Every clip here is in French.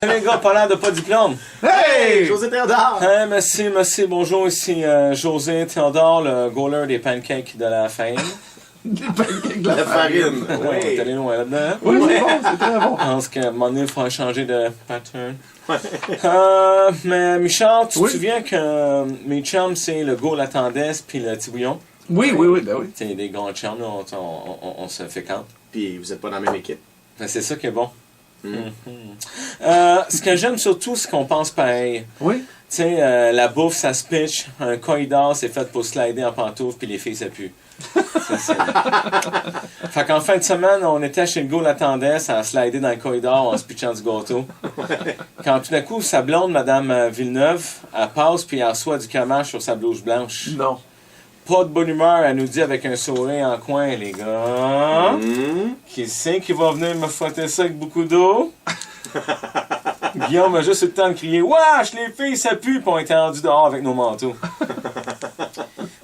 Les gars, pas l'air de pas de diplôme. Hey! José Théodore! Hey, merci, bonjour, ici José Théodore, le goaler des pancakes de la farine. Des pancakes de la farine. Ouais, on est allé loin là-dedans. Oui, c'est bon, c'est très bon. Je pense qu'à un moment donné, il faudra changer de pattern. Mais Michel, tu te souviens que mes chums, c'est le goal à tendesse puis le petit bouillon? Oui, ben oui. C'est des grands chums, là, on se fait quand. Puis vous êtes pas dans la même équipe. Ben, c'est ça qui est bon. Ce que j'aime surtout, c'est qu'on pense pareil. Oui. Tu sais, la bouffe, ça se pitch. Un corridor, c'est fait pour slider en pantoufle, puis les filles, ça pue. Fait qu'en fin de semaine, on était chez le gars la tendesse à slider dans le corridor en se pitchant du gâteau. Quand tout d'un coup, sa blonde, Madame Villeneuve, elle passe puis elle reçoit du camage sur sa blouse blanche. Non. Pas de bonne humeur, elle nous dit avec un sourire en coin, les gars. Qui c'est qui va venir me frotter ça avec beaucoup d'eau? Guillaume a juste eu le temps de crier « Wesh, les filles, ça pue! » Puis on était rendus dehors avec nos manteaux.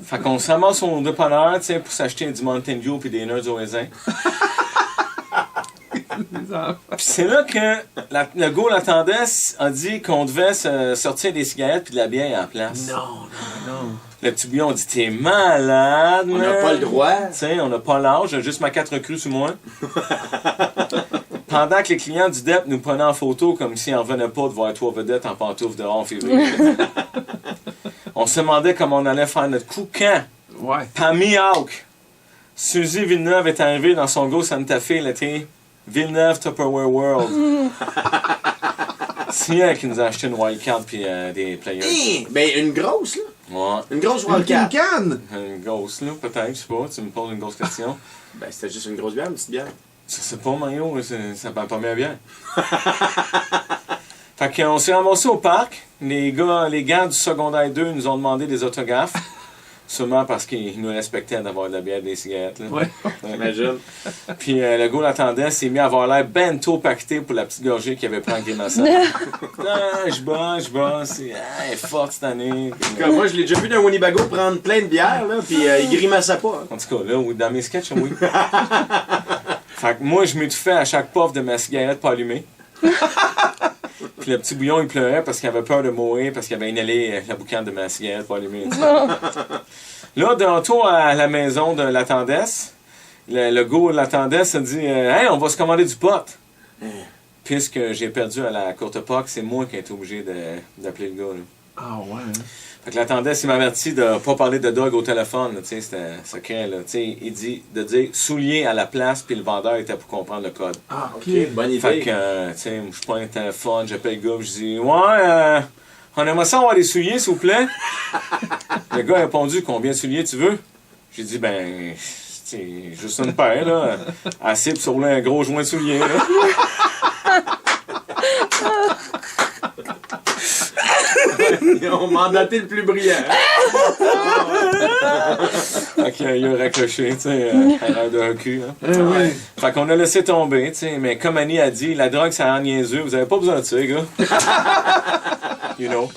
Fait qu'on se ramasse au dépanneur, tu sais, pour s'acheter du Mountain Dew puis des Nerds au raisin. Puis c'est là que le gars, la tendesse, a dit qu'on devait se sortir des cigarettes puis de la bière en place. Non. Le petit bouillon dit « T'es malade, On n'a pas le droit. Tu sais, on n'a pas l'âge, j'ai juste ma 4 recrues sur moi. Pendant que les clients du DEP nous prenaient en photo comme s'ils n'en revenaient pas de voir 3 vedettes en pantoufles dehors en février. On se demandait comment on allait faire notre coup quand. Ouais. Pammy Hawk. Suzy Villeneuve est arrivée dans son Go Santa Fe l'été. Villeneuve Tupperware World. C'est elle qui nous a acheté une wildcard puis des players. Hey! Ben une grosse, là. Ouais. Une grosse Une wildcat. canne! Une grosse, là, peut-être, je sais pas. Tu me poses une grosse question. Ben c'était juste une grosse bière, une petite bière. Je sais pas, Mario, ça parle pas bien. Fait qu'on s'est ramassé au parc. Les gars du secondaire 2 nous ont demandé des autographes. Sûrement parce qu'ils nous respectaient d'avoir de la bière et des cigarettes. Là. Ouais. Imagine. Puis le gars l'attendait, s'est mis à avoir l'air ben trop pacté pour la petite gorgée qu'il avait pris en grimaçant. Je bosse. Elle est forte cette année. Comme moi, je l'ai déjà vu d'un Winnebago prendre plein de bière, là, puis il grimaçait pas. Hein. En tout cas, là, oui, dans mes sketchs, oui. Fait que moi, je m'étouffais à chaque puff de ma cigarette pas allumée. Puis le petit bouillon, il pleurait parce qu'il avait peur de mourir, parce qu'il avait inhalé la boucane de ma cigarette pas allumée. Là, de retour à la maison de la tendesse, le gars de la tendesse a dit Hey, on va se commander du pot. Puisque j'ai perdu à la courte POC, c'est moi qui ai été obligé d'appeler le gars. Là. Ah ouais. Fait que la tendesse, il m'avertit de ne pas parler de dog au téléphone. Tu sais, c'était secret. Là. Tu sais, il dit de dire soulier à la place, puis le vendeur était pour comprendre le code. Ah, ok. Bonne idée. Fait que, tu sais, je prends un téléphone, j'appelle le gars, je dis Ouais, on aimerait ça avoir des souliers, s'il vous plaît. Le gars a répondu Combien de souliers tu veux? J'ai dit Ben, c'est juste une paire, là. Assez pour se rouler un gros joint de souliers, là. On m'a mandaté le plus brillant. Fait qu'il a raccroché, tu sais, à l'air d'un cul. Hein. Oui. Fait qu'on a laissé tomber, tu sais, mais comme Annie a dit, la drogue, ça rend niaiseux. Vous avez pas besoin de ça, les gars. You know.